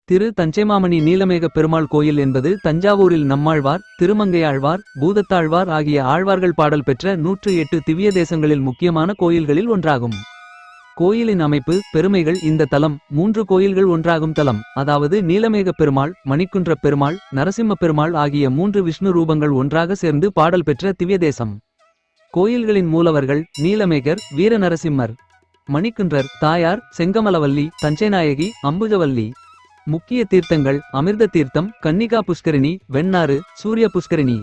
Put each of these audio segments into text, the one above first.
திரு தஞ்சைமாமணி நீலமேகப் பெருமாள் கோயில் என்பது தஞ்சாவூரில் நம்மாழ்வார், திருமங்கையாழ்வார், பூதத்தாழ்வார் ஆகிய ஆழ்வார்கள் பாடல் பெற்ற 108 திவ்ய தேசங்களில் முக்கியமான கோயில்களில் ஒன்றாகும். கோயிலின் அமைப்பு, பெருமைகள். இந்த தலம் 3 கோயில்கள் ஒன்றாகும் தலம். அதாவது நீலமேகப் பெருமாள், மணிக்குன்றப் பெருமாள், நரசிம்மப் பெருமாள் ஆகிய 3 விஷ்ணு ரூபங்கள் ஒன்றாக சேர்ந்து பாடல் பெற்ற திவ்ய தேசம். கோயில்களின் மூலவர்கள் நீலமேகர், வீர நரசிம்மர். மணிக்குன்றர் தாயார் செங்கமலவல்லி, தஞ்சைநாயகி, அம்புஜவல்லி. முக்கிய தீர்த்தங்கள் அமிர்த தீர்த்தம், கன்னிகா புஷ்கரிணி, வெண்ணாறு, சூரிய புஷ்கரிணி.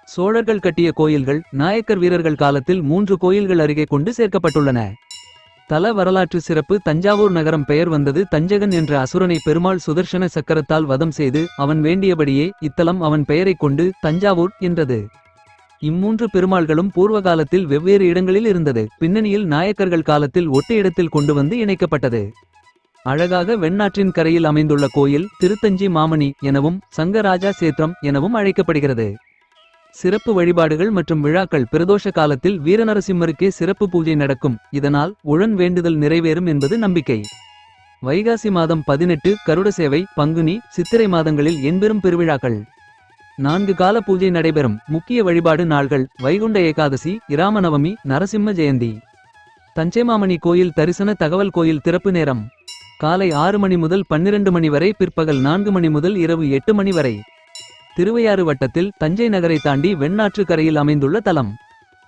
சோழர்கள் கட்டிய கோயில்கள். நாயக்கர் வீரர்கள் காலத்தில் 3 கோயில்கள் அருகே கொண்டு சேர்க்கப்பட்டுள்ளன. தல வரலாற்று சிறப்பு. தஞ்சாவூர் நகரம் பெயர் வந்தது தஞ்சகன் என்ற அசுரனை பெருமாள் சுதர்சன சக்கரத்தால் வதம் செய்து அவன் வேண்டியபடியே இத்தலம் அவன் பெயரைக் கொண்டு தஞ்சாவூர் என்றது. இம்மூன்று பெருமாள்களும் பூர்வகாலத்தில் வெவ்வேறு இடங்களில் இருந்தது. பின்னணியில் நாயக்கர்கள் காலத்தில் ஒட்டு இடத்தில் கொண்டு வந்து இணைக்கப்பட்டது. அழகாக வெண்ணாற்றின் கரையில் அமைந்துள்ள கோயில் திருத்தஞ்சி மாமணி எனவும் சங்கராஜா சேத்திரம் எனவும் அழைக்கப்படுகிறது. சிறப்பு வழிபாடுகள் மற்றும் விழாக்கள். பிரதோஷ காலத்தில் வீரநரசிம்மருக்கே சிறப்பு பூஜை நடக்கும். இதனால் உழன் வேண்டுதல் நிறைவேறும் என்பது நம்பிக்கை. வைகாசி மாதம் 18 கருட சேவை, பங்குனி, சித்திரை மாதங்களில் என்பெரும் பெருவிழாக்கள். 4 கால பூஜை நடைபெறும். முக்கிய வழிபாடு நாள்கள் வைகுண்ட ஏகாதசி, இராமநவமி, நரசிம்ம ஜெயந்தி. தஞ்சைமாமணி கோயில் தரிசன தகவல். கோயில் திறப்பு நேரம் காலை 6 மணி முதல் 12 மணி வரை, பிற்பகல் 4 மணி முதல் இரவு 8 மணி வரை. திருவையாறு வட்டத்தில் தஞ்சை நகரை தாண்டி வெண்ணாற்று கரையில் அமைந்துள்ள தலம்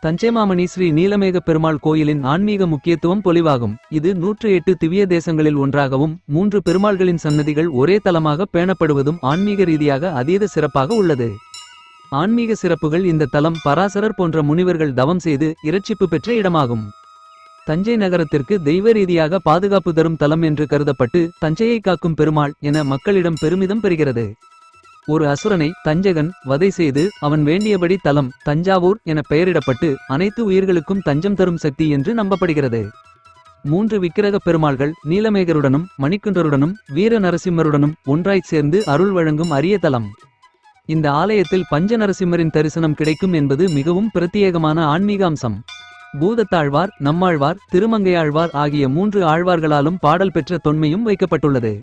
தஞ்சைமாமணி ஸ்ரீ நீலமேகப் பெருமாள் கோயிலின் ஆன்மீக முக்கியத்துவம் பொலிவாகும். இது 108 திவ்ய தேசங்களில் ஒன்றாகவும் 3 பெருமாள்களின் சன்னதிகள் ஒரே தலமாக பேணப்படுவதும் ஆன்மீக ரீதியாக அதீத சிறப்பாக உள்ளது. ஆன்மீக சிறப்புகள். இந்த தலம் பராசரர் போன்ற முனிவர்கள் தவம் செய்து இரட்சிப்பு பெற்ற இடமாகும். தஞ்சை நகரத்திற்கு தெய்வ ரீதியாக பாதுகாப்பு தரும் தலம் என்று கருதப்பட்டு தஞ்சையை காக்கும் பெருமாள் என மக்களிடம் பெருமிதம் பெறுகிறது. ஒரு அசுரனை தஞ்சகன் வதை செய்து அவன் வேண்டியபடி தலம் தஞ்சாவூர் என பெயரிடப்பட்டு அனைத்து உயிர்களுக்கும் தஞ்சம் தரும் சக்தி என்று நம்பப்படுகிறது. 3 விக்கிரக பெருமாள்கள் நீலமேகருடனும் மணிக்குன்றருடனும் வீர நரசிம்மருடனும் ஒன்றாய்ச் சேர்ந்து அருள் வழங்கும் அரிய தலம். இந்த ஆலயத்தில் பஞ்ச நரசிம்மரின் தரிசனம் கிடைக்கும் என்பது மிகவும் பிரத்யேகமான ஆன்மீக அம்சம். பூதத்தாழ்வார், நம்மாழ்வார், திருமங்கையாழ்வார் ஆகிய 3 ஆழ்வார்களாலும் பாடல் பெற்ற தொன்மையும் வைக்கப்பட்டுள்ளது.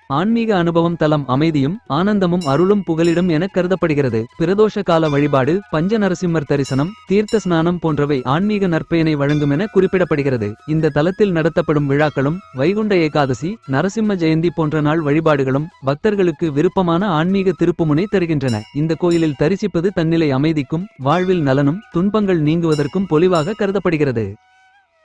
ஆன்மீக அனுபவம். தலம் அமைதியும் ஆனந்தமும் அருளும் புகலிடம் என கருதப்படுகிறது. பிரதோஷ கால வழிபாடு, பஞ்ச நரசிம்மர் தரிசனம், தீர்த்த ஸ்நானம் போன்றவை ஆன்மீக நற்பயனை வழங்கும் என குறிப்பிடப்படுகிறது. இந்த தலத்தில் நடத்தப்படும் விழாக்களும் வைகுண்ட ஏகாதசி, நரசிம்ம ஜெயந்தி போன்ற நாள் வழிபாடுகளும் பக்தர்களுக்கு விருப்பமான ஆன்மீக திருப்புமுனை தருகின்றன. இந்த கோயிலில் தரிசிப்பது தன்னிலை அமைதிக்கும் வாழ்வில் நலனும் துன்பங்கள் நீங்குவதற்கும் பொலிவாக கருதப்படுகிறது.